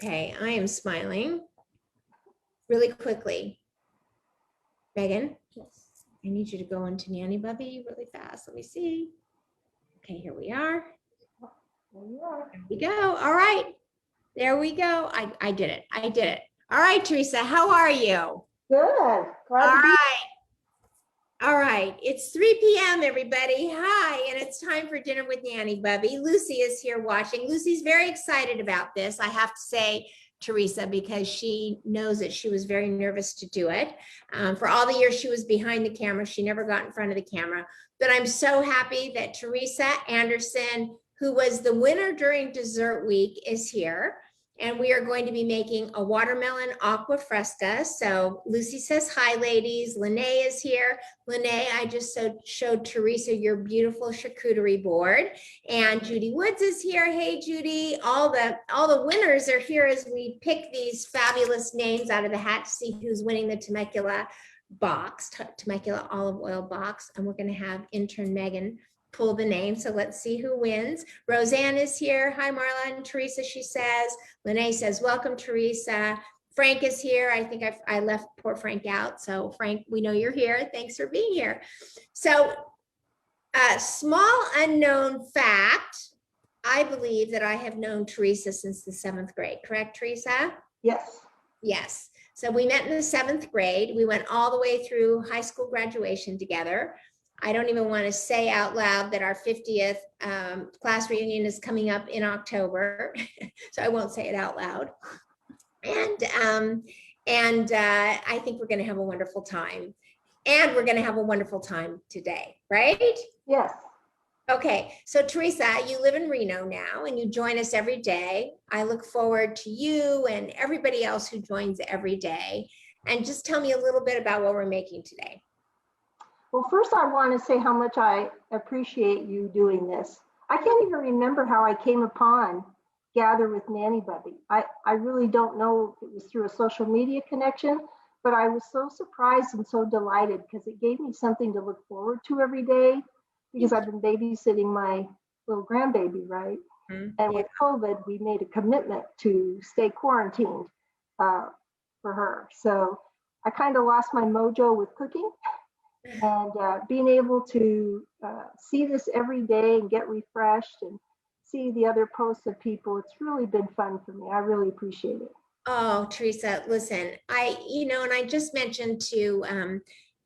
Okay, I am smiling really quickly. Megan, Yes. I need you to go into Nanny Bubby really fast. Let me see. Okay, here we are. There you are. There we go. All right. There we go. I did it. I did it. All right, Theresa, how are you? Good. Glad All to be right. All right. It's 3 p.m., everybody. Hi, and it's time for dinner with Nanny Bubby. Lucy is here watching. Lucy's very excited about this, I have to say, Theresa, because she knows that she was very nervous to do it. For all the years she was behind the camera, she never got in front of the camera. But I'm so happy that Theresa Anderson, who was the winner during dessert week, is here. And we are going to be making a watermelon aqua fresca. So Lucy says hi, ladies. Lene is here. Lene, I just showed Theresa your beautiful charcuterie board. And Judy Woods is here. Hey, Judy. All the winners are here as we pick these fabulous names out of the hat to see who's winning the Temecula box, Temecula olive oil box. And we're going to have intern Megan pull the name. So let's see who wins. Roseanne is here. Hi, Marla and Theresa, she says. Lene says, welcome, Theresa. Frank is here. I think I left poor Frank out. So Frank, we know you're here. Thanks for being here. So a small unknown fact, I believe that I have known Theresa since the 7th grade. Correct, Theresa? Yes. Yes. So we met in the 7th grade. We went all the way through high school graduation together. I don't even want to say out loud that our 50th class reunion is coming up in October, so I won't say it out loud. And I think we're going to have a wonderful time. And we're going to have a wonderful time today, right? Yes. Okay, so Theresa, you live in Reno now and you join us every day. I look forward to you and everybody else who joins every day. And just tell me a little bit about what we're making today. Well, first I want to say how much I appreciate you doing this. I can't even remember how I came upon Gather with Nanny Bubby. I really don't know if it was through a social media connection, but I was so surprised and so delighted because it gave me something to look forward to every day because I've been babysitting my little grandbaby, right? And with COVID, we made a commitment to stay quarantined for her. So I kind of lost my mojo with cooking. And being able to see this every day and get refreshed and see the other posts of people, it's really been fun for me. I really appreciate it. Oh, Theresa, listen, and I just mentioned to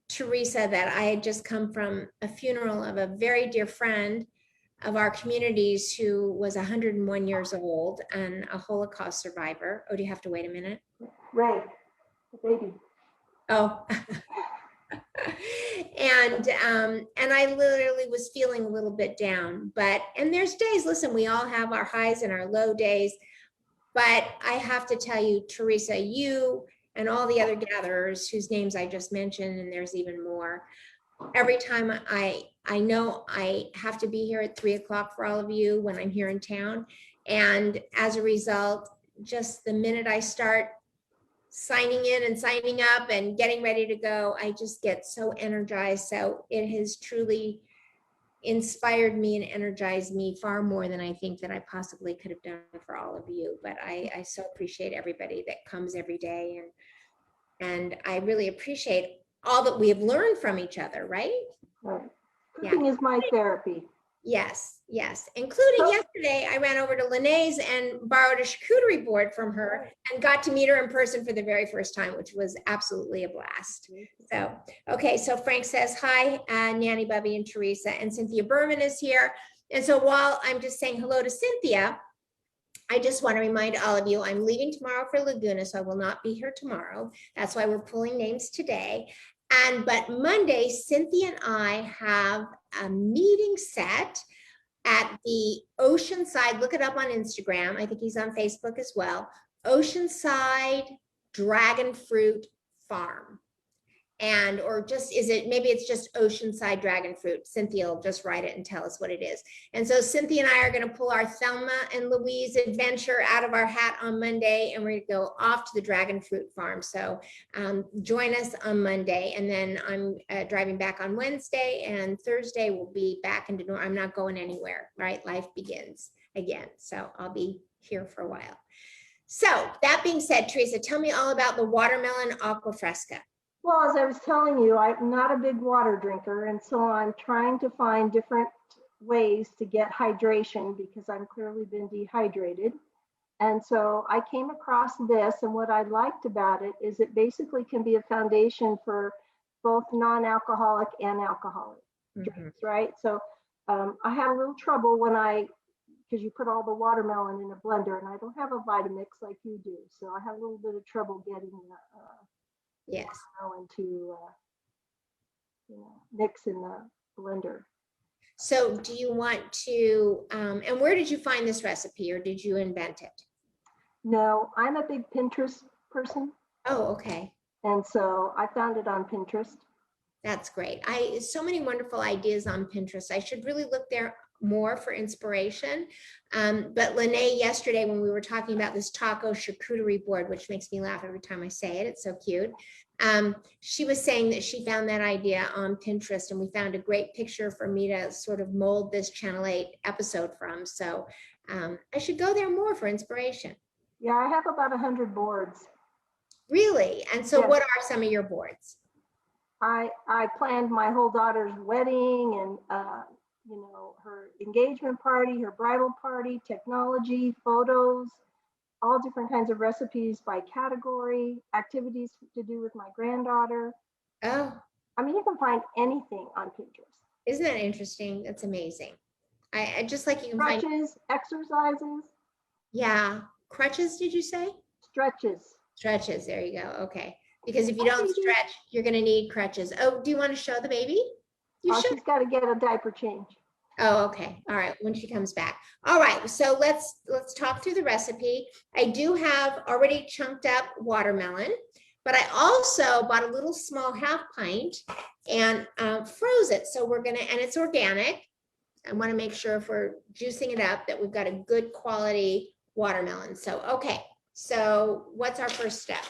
Theresa that I had just come from a funeral of a very dear friend of our communities who was 101 years old and a Holocaust survivor. Oh, do you have to wait a minute? Ray, the baby. Oh. And I literally was feeling a little bit down, and there's days, listen, we all have our highs and our low days, but I have to tell you, Theresa, you and all the other gatherers whose names I just mentioned, and there's even more, every time I know I have to be here at 3 o'clock for all of you when I'm here in town. And as a result, just the minute I start signing in and signing up and getting ready to go, I just get so energized. So it has truly inspired me and energized me far more than I think that I possibly could have done for all of you. But I so appreciate everybody that comes every day, and I really appreciate all that we have learned from each other, right? Right. Cooking is my therapy. Yes, yes. Including yesterday, I ran over to Lene's and borrowed a charcuterie board from her and got to meet her in person for the very first time, which was absolutely a blast. So, okay, so Frank says, hi, Nanny Bubby and Theresa, and Cynthia Berman is here. And so while I'm just saying hello to Cynthia, I just want to remind all of you, I'm leaving tomorrow for Laguna, so I will not be here tomorrow. That's why we're pulling names today. But Monday, Cynthia and I have a meeting set at the Oceanside, look it up on Instagram, I think he's on Facebook as well, Oceanside Dragon Fruit Farm. Or just, maybe it's just Oceanside Dragon Fruit. Cynthia will just write it and tell us what it is. And so Cynthia and I are going to pull our Thelma and Louise adventure out of our hat on Monday, and we're going to go off to the Dragon Fruit Farm. So join us on Monday, and then I'm driving back on Wednesday, and Thursday we'll be back into normal. I'm not going anywhere, right? Life begins again. So I'll be here for a while. So that being said, Theresa, tell me all about the watermelon aqua fresca. Well, as I was telling you, I'm not a big water drinker, and so I'm trying to find different ways to get hydration because I'm clearly been dehydrated. And so I came across this, and what I liked about it is it basically can be a foundation for both non-alcoholic and alcoholic drinks, right? So I had a little trouble because you put all the watermelon in a blender, and I don't have a Vitamix like you do, so I had a little bit of trouble getting Yes. watermelon to mix in the blender. So do you want to, and where did you find this recipe, or did you invent it? No, I'm a big Pinterest person. Oh, okay. And so I found it on Pinterest. That's great. So many wonderful ideas on Pinterest. I should really look there more for inspiration. But Lene, yesterday when we were talking about this taco charcuterie board, which makes me laugh every time I say it, it's so cute. She was saying that she found that idea on Pinterest, and we found a great picture for me to sort of mold this Channel 8 episode from. So I should go there more for inspiration. Yeah, I have about 100 boards. Really? And so Yes. What are some of your boards? I planned my whole daughter's wedding and her engagement party, her bridal party, technology, photos, all different kinds of recipes by category, activities to do with my granddaughter. Oh, I mean, you can find anything on Pinterest. isn't that interesting? That's amazing. I just like you can find Stretches, exercises. Yeah. Crutches, did you say? Stretches. Stretches. There you go. Okay. Because if you don't stretch, you're going to need crutches. Oh, do you want to show the baby? You should. She's got to get a diaper change. Oh, okay. All right. When she comes back. All right. So let's talk through the recipe. I do have already chunked up watermelon, but I also bought a little small half pint and froze it. So we're going to, and it's organic. I want to make sure if we're juicing it up that we've got a good quality watermelon. So, okay. So what's our first step?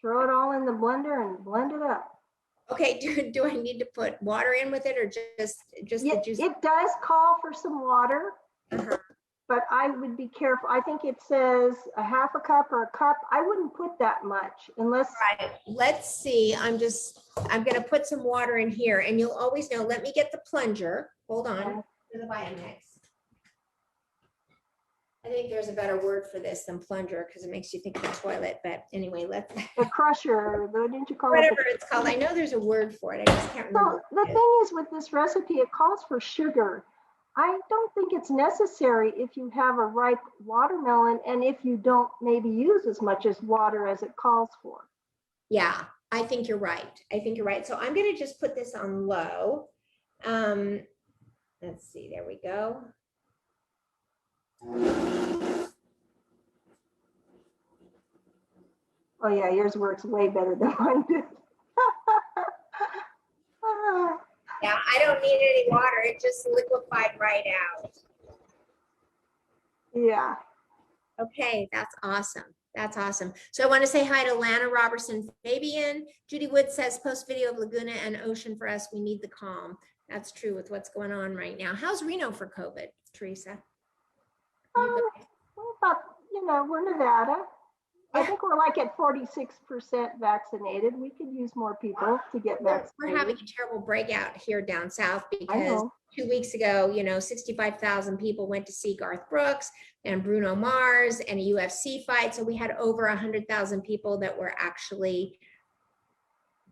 Throw it all in the blender and blend it up. Okay, do I need to put water in with it, or just the juice? It does call for some water, but I would be careful. I think it says a half a cup or a cup. I wouldn't put that much unless. Right. Let's see. I'm going to put some water in here, and you'll always know. Let me get the plunger. Hold on. Okay. For the Vitamix. I think there's a better word for this than plunger because it makes you think of the toilet. But anyway, let's. The crusher, didn't you call it? Whatever it's called. I know there's a word for it. I just can't remember. So the thing is with this recipe, it calls for sugar. I don't think it's necessary if you have a ripe watermelon and if you don't maybe use as much as water as it calls for. Yeah, I think you're right. I think you're right. So I'm going to just put this on low. Let's see. There we go. Oh yeah, yours works way better than mine did. Yeah, I don't need any water. It just liquefied right out. Yeah. Okay, that's awesome. That's awesome. So I want to say hi to Lana Robertson Fabian. Judy Wood says, post video of Laguna and ocean for us. We need the calm. That's true with what's going on right now. How's Reno for COVID, Theresa? But, we're Nevada. Yeah. I think we're like at 46% vaccinated. We could use more people to get vaccinated. We're having a terrible breakout here down south because 2 weeks ago, 65,000 people went to see Garth Brooks and Bruno Mars and a UFC fight. So we had over 100,000 people that were actually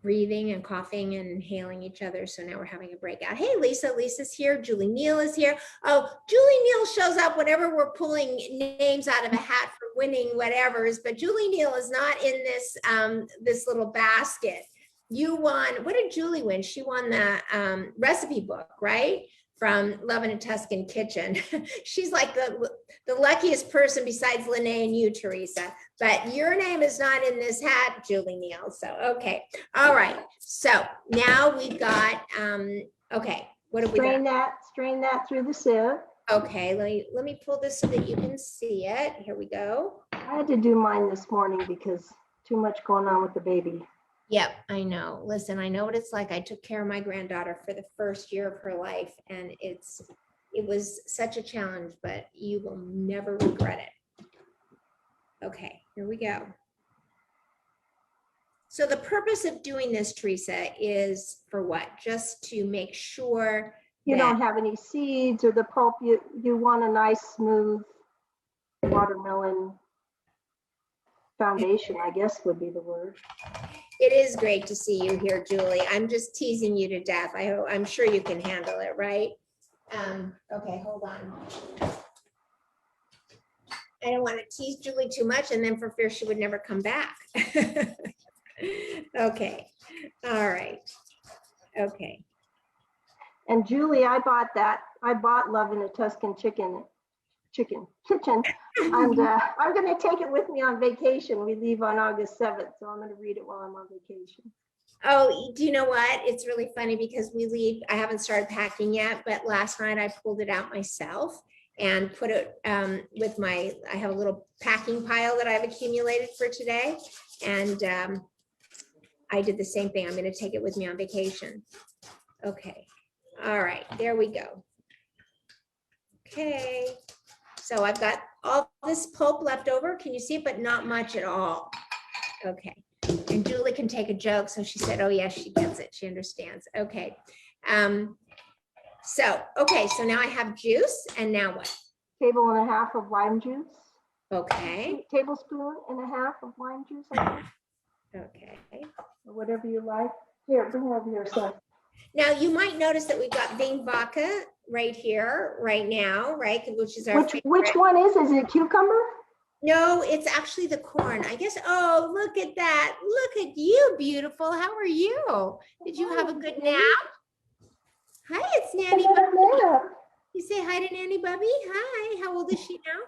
breathing and coughing and inhaling each other. So now we're having a breakout. Hey, Lisa. Lisa's here. Julie Neal is here. Oh, Julie Neal shows up whenever we're pulling names out of a hat for winning whatevers. But Julie Neal is not in this this little basket. You won. What did Julie win? She won the recipe book, right? From Love in a Tuscan Kitchen. She's like the luckiest person besides Lene and you, Theresa. But your name is not in this hat, Julie Neal. So, okay. All right. So now we've got, okay. What have we got? Strain that through the sieve. Okay. Let me pull this so that you can see it. Here we go. I had to do mine this morning because too much going on with the baby. Yep, I know. Listen, I know what it's like. I took care of my granddaughter for the first year of her life, and it was such a challenge, but you will never regret it. Okay, here we go. So the purpose of doing this, Theresa, is for what? Just to make sure You that don't have any seeds or the pulp. You want a nice smooth watermelon foundation, I guess would be the word. it is great to see you here, Julie. I'm just teasing you to death. I'm sure you can handle it, right? Okay, hold on. I don't want to tease Julie too much and then for fear she would never come back. Okay, all right, okay. And Julie, I bought Love in a Tuscan kitchen. And I'm going to take it with me on vacation. We leave on August 7th, so I'm going to read it while I'm on vacation. Oh, do you know what? It's really funny because we leave, I haven't started packing yet, but last night I pulled it out myself and put it with I have a little packing pile that I've accumulated for today. And I did the same thing. I'm going to take it with me on vacation. Okay. All right, there we go. Okay. So I've got all this pulp left over. Can you see it? But not much at all. Okay. And Julie can take a joke. So she said, oh, yes, she gets it. She understands. Okay. So now I have juice. And now what? Table and a half of lime juice. Okay. Tablespoon and a half of lime juice. I think. Okay. Or whatever you like. Here, bring it over here, son. Now you might notice that we've got Bing Vodka right here, right now, right? Which is our which one is it cucumber? No, it's actually the corn. I guess. Oh, look at that. Look at you, beautiful. How are you? Did you have a good nap? Hi, it's Nanny Bubby. You say hi to Nanny Bubby. Hi. How old is she now?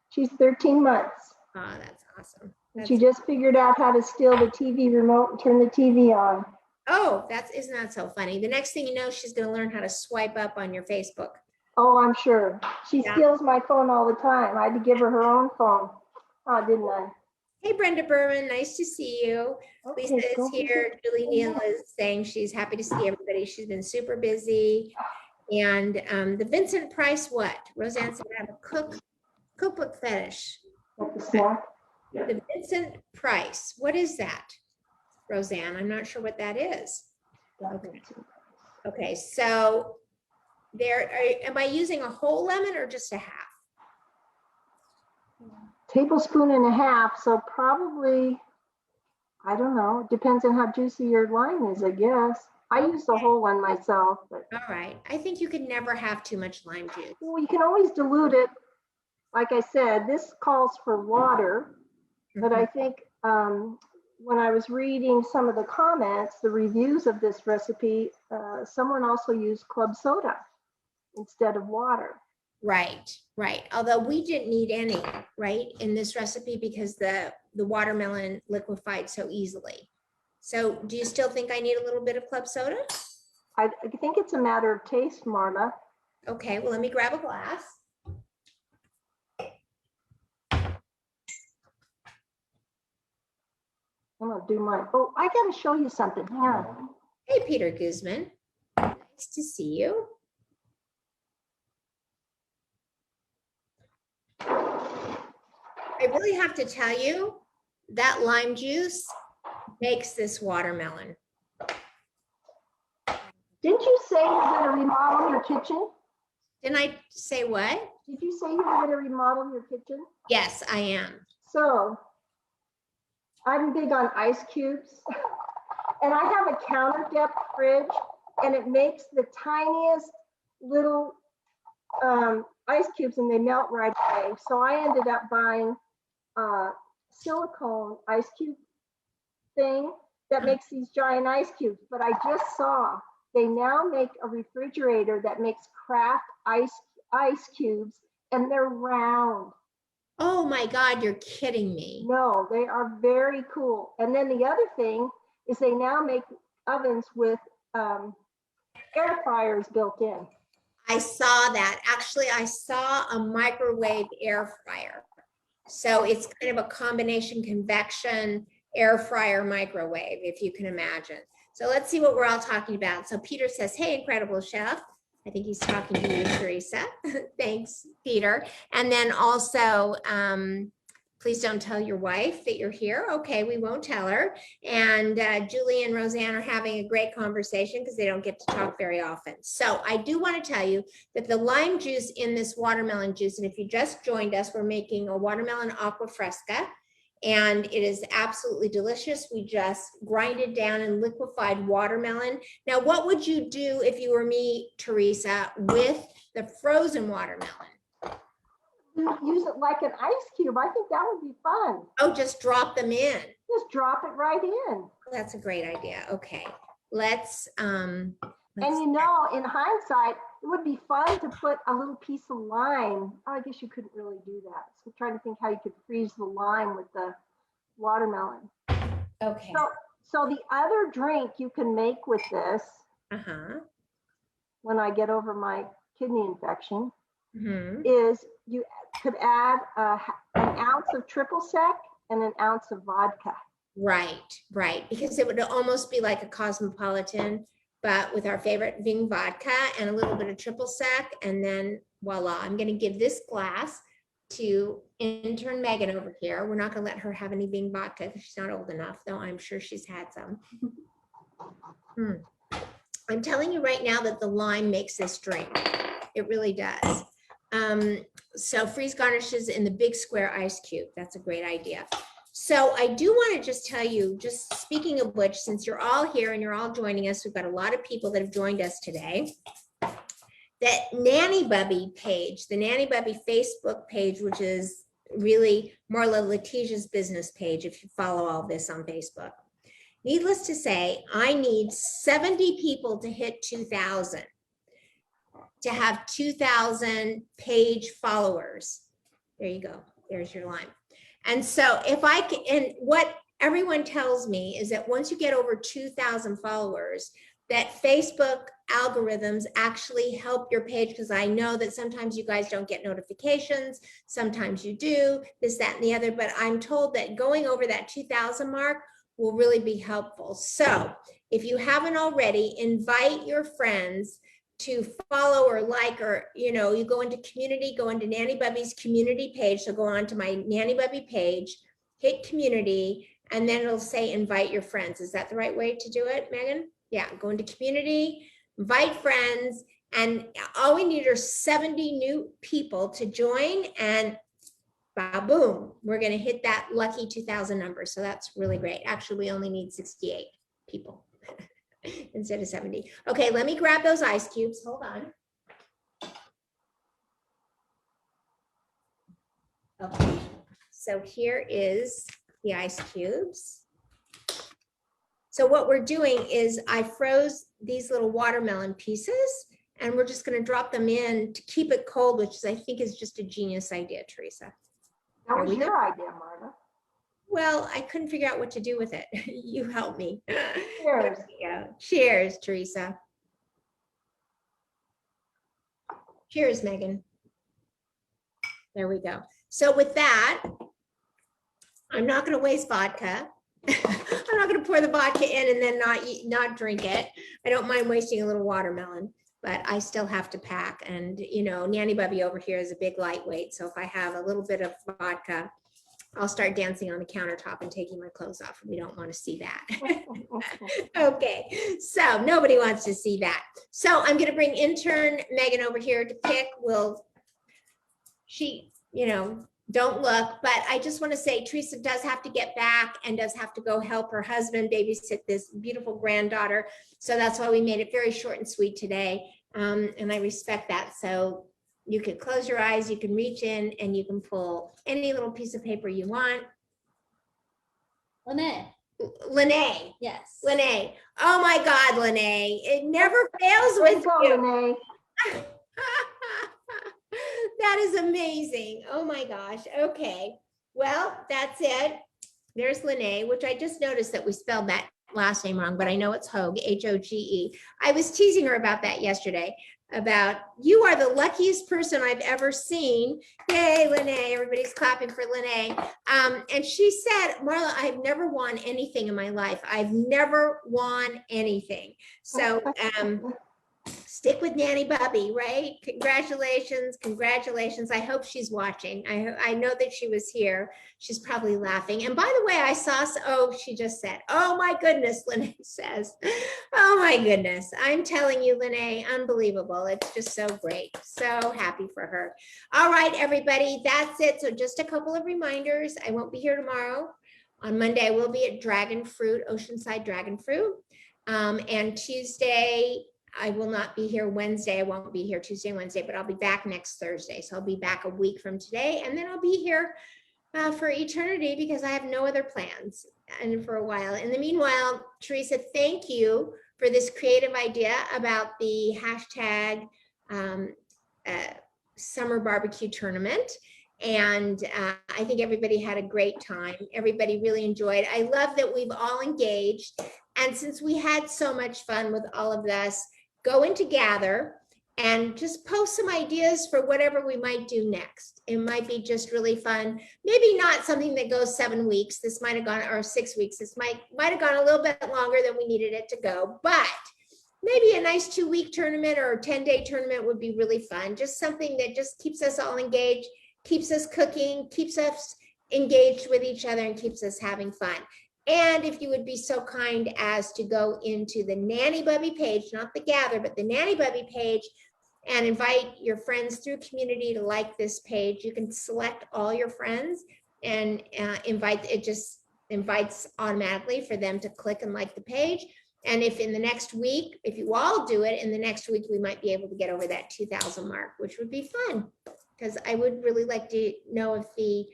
She's 13 months. Oh, that's awesome. She just figured out how to steal the TV remote and turn the TV on. Oh, isn't that so funny? The next thing you know, she's going to learn how to swipe up on your Facebook. Oh, I'm sure. She steals my phone all the time. I had to give her her own phone. Oh, didn't I? Hey, Brenda Berman. Nice to see you. Okay, Lisa is here. Julie Neal is saying she's happy to see everybody. She's been super busy. And the Vincent Price, what? Roseanne said, I have a cookbook fetish. The Vincent Price. What is that, Roseanne? I'm not sure what that is. Okay, so am I using a whole lemon or just a half? Tablespoon and a half, so probably, I don't know, depends on how juicy your lime is, I guess. I use the whole one myself. But all right, I think you could never have too much lime juice. Well, you can always dilute it. Like I said, this calls for water, but I think when I was reading some of the comments, the reviews of this recipe, someone also used club soda instead of water. Right. Although we didn't need any, right, in this recipe because the watermelon liquefied so easily. So do you still think I need a little bit of club soda? I think it's a matter of taste, Marla. Okay, well, let me grab a glass. I'm gonna do mine. Oh, I gotta show you something. Hang on. Hey, Peter Guzman. Nice to see you. I really have to tell you that lime juice makes this watermelon. Didn't you say you're gonna remodel your kitchen? Didn't I say what? Did you say you were gonna remodel your kitchen? Yes, I am. So I'm big on ice cubes and I have a counter depth fridge and it makes the tiniest little ice cubes and they melt right away. So I ended up buying a silicone ice cube thing that makes these giant ice cubes. But I just saw they now make a refrigerator that makes craft ice cubes and they're round. Oh my God, you're kidding me. No, they are very cool. And then the other thing is they now make ovens with air fryers built in. I saw that. Actually, I saw a microwave air fryer. So it's kind of a combination convection air fryer microwave, if you can imagine. So let's see what we're all talking about. So Peter says, hey, incredible chef. I think he's talking to you, Theresa. Thanks, Peter. And then also Please don't tell your wife that you're here. Okay, we won't tell her. And Julie and Roseanne are having a great conversation because they don't get to talk very often. So I do want to tell you that the lime juice in this watermelon juice, and if you just joined us, we're making a watermelon aqua fresca, and it is absolutely delicious. We just grinded down and liquefied watermelon. Now, what would you do if you were me, Theresa, with the frozen watermelon? Use it like an ice cube. I think that would be fun. Oh, just drop them in. Just drop it right in. That's a great idea. Okay, let's And you know, in hindsight, it would be fun to put a little piece of lime. Oh, I guess you couldn't really do that. So I'm trying to think how you could freeze the lime with the watermelon. Okay. So the other drink you can make with this, when I get over my kidney infection, is you could add an ounce of triple sec and an ounce of vodka. Right, because it would almost be like a cosmopolitan, but with our favorite Ving vodka and a little bit of triple sec, and then voila. I'm going to give this glass to intern Megan over here. We're not going to let her have any Ving vodka because she's not old enough, though I'm sure she's had some. I'm telling you right now that the lime makes this drink. It really does. So freeze garnishes in the big square ice cube. That's a great idea. So I do want to just tell you, just speaking of which, since you're all here and you're all joining us, we've got a lot of people that have joined us today. That Nanny Bubby page, the Nanny Bubby Facebook page, which is really Marla Letizia's business page, if you follow all this on Facebook. Needless to say, I need 70 people to hit 2,000. To have 2,000 page followers. There you go. There's your line. And so if I can, and what everyone tells me is that once you get over 2,000 followers, that Facebook algorithms actually help your page, because I know that sometimes you guys don't get notifications, sometimes you do, this, that, and the other, but I'm told that going over that 2,000 mark will really be helpful. So if you haven't already, invite your friends to follow or like, or, you know, you go into community, go into Nanny Bubby's community page. So go on to my Nanny Bubby page, hit community, and then it'll say invite your friends. Is that the right way to do it, Megan? Yeah, go into community, invite friends, and all we need are 70 new people to join, and boom, we're gonna hit that lucky 2,000 number. So that's really great. Actually, we only need 68 people. Instead of 70. Okay, let me grab those ice cubes. Hold on. Okay, so here is the ice cubes. So what we're doing is I froze these little watermelon pieces, and we're just going to drop them in to keep it cold, which is, I think, is just a genius idea, Theresa. That was your idea, Marla. Well, I couldn't figure out what to do with it. You help me. Cheers. Cheers, Theresa. Cheers, Megan. There we go. So with that, I'm not going to waste vodka. I'm not going to pour the vodka in and then not drink it. I don't mind wasting a little watermelon, but I still have to pack. And, you know, Nanny Bubby over here is a big lightweight. So if I have a little bit of vodka, I'll start dancing on the countertop and taking my clothes off. We don't want to see that. Okay, so nobody wants to see that. So I'm going to bring intern Megan over here to pick. She, you know, don't look, but I just want to say Theresa does have to get back and does have to go help her husband babysit this beautiful granddaughter. So that's why we made it very short and sweet today. And I respect that. So you can close your eyes, you can reach in, and you can pull any little piece of paper you want. Lene. Yes. Lene. Oh my God, Lene. It never fails with you. Lene. That is amazing. Oh my gosh. Okay. Well, that's it. There's Lene, which I just noticed that we spelled that last name wrong, but I know it's Hogue, H-O-G-E. I was teasing her about that yesterday. About you are the luckiest person I've ever seen. Yay, Lene, everybody's clapping for Lene. And she said, Marla, I've never won anything in my life. I've never won anything. So stick with Nanny Bubby, right? Congratulations, congratulations. I hope she's watching. I know that she was here. She's probably laughing. And by the way, I saw, oh, she just said, oh my goodness, Lene says. Oh my goodness. I'm telling you, Lene, unbelievable. It's just so great. So happy for her. All right, everybody, that's it. So just a couple of reminders. I won't be here tomorrow. On Monday, I will be at Dragon Fruit, Oceanside Dragon Fruit. And Tuesday, I will not be here. Wednesday, I won't be here Tuesday and Wednesday, but I'll be back next Thursday. So I'll be back a week from today, and then I'll be here for eternity because I have no other plans and for a while. In the meanwhile, Theresa, thank you for this creative idea about the hashtag summer barbecue tournament. And I think everybody had a great time. Everybody really enjoyed. I love that we've all engaged. And since we had so much fun with all of this, go into Gather and just post some ideas for whatever we might do next. It might be just really fun. Maybe not something that goes 7 weeks. This might have gone, or 6 weeks. This might have gone a little bit longer than we needed it to go. But maybe a nice 2-week tournament or a 10-day tournament would be really fun. Just something that just keeps us all engaged, keeps us cooking, keeps us engaged with each other, and keeps us having fun. And if you would be so kind as to go into the Nanny Bubby page, not the Gather, but the Nanny Bubby page, and invite your friends through community to like this page. You can select all your friends and invite, it just invites automatically for them to click and like the page. And if in the next week, if you all do it, in the next week, we might be able to get over that 2,000 mark, which would be fun. Because I would really like to know if the,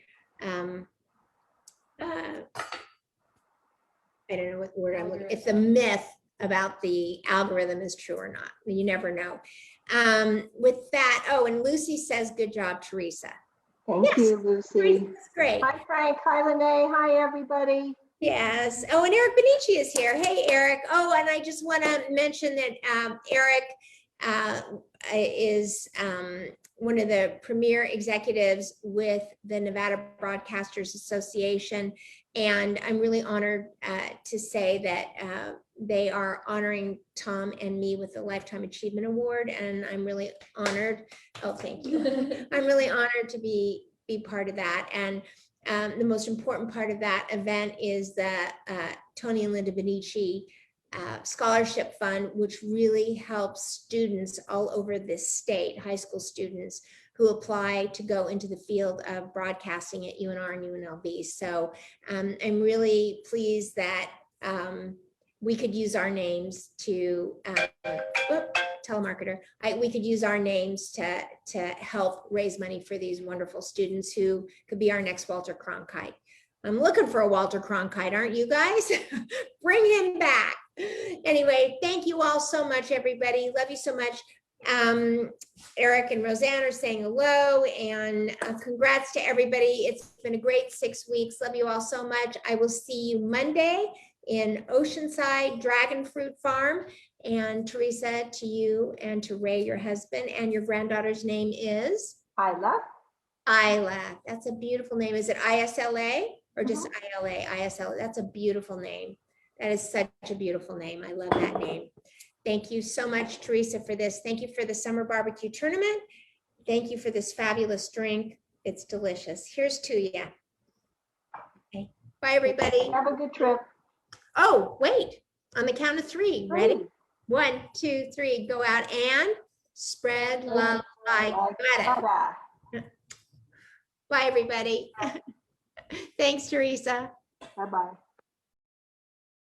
I don't know what word I'm looking, if the myth about the algorithm is true or not. You never know. With that, oh, and Lucy says, good job, Theresa. Thank you, Lucy. That's great. Hi, Frank. Hi, Lene. Hi, everybody. Yes. Oh, and Eric Benici is here. Hey, Eric. Oh, and I just want to mention that Eric is one of the premier executives with the Nevada Broadcasters Association. And I'm really honored to say that they are honoring Tom and me with the Lifetime Achievement Award. And I'm really honored. Oh, thank you. I'm really honored to be part of that. And the most important part of that event is the Tony and Linda Benici Scholarship Fund, which really helps students all over this state, high school students who apply to go into the field of broadcasting at UNR and UNLV. So I'm really pleased that we could use our names to, telemarketer, we could use our names to help raise money for these wonderful students who could be our next Walter Cronkite. I'm looking for a Walter Cronkite, aren't you guys? Bring him back. Anyway, thank you all so much, everybody. Love you so much. Eric and Roseanne are saying hello, and congrats to everybody. It's been a great 6 weeks. Love you all so much. I will see you Monday in Oceanside Dragon Fruit Farm. And Theresa, to you and to Ray, your husband, and your granddaughter's name is? Isla. Isla. That's a beautiful name. Is it ISLA or just ILA? ISLA. That's a beautiful name. That is such a beautiful name. I love that name. Thank you so much, Theresa, for this. Thank you for the summer barbecue tournament. Thank you for this fabulous drink. It's delicious. Here's to you. Okay. Bye, everybody. Have a good trip. Oh, wait. On the count of 3. Ready? 1, 2, 3. Go out and spread love like butter. Bye, everybody. Thanks, Theresa. Bye-bye.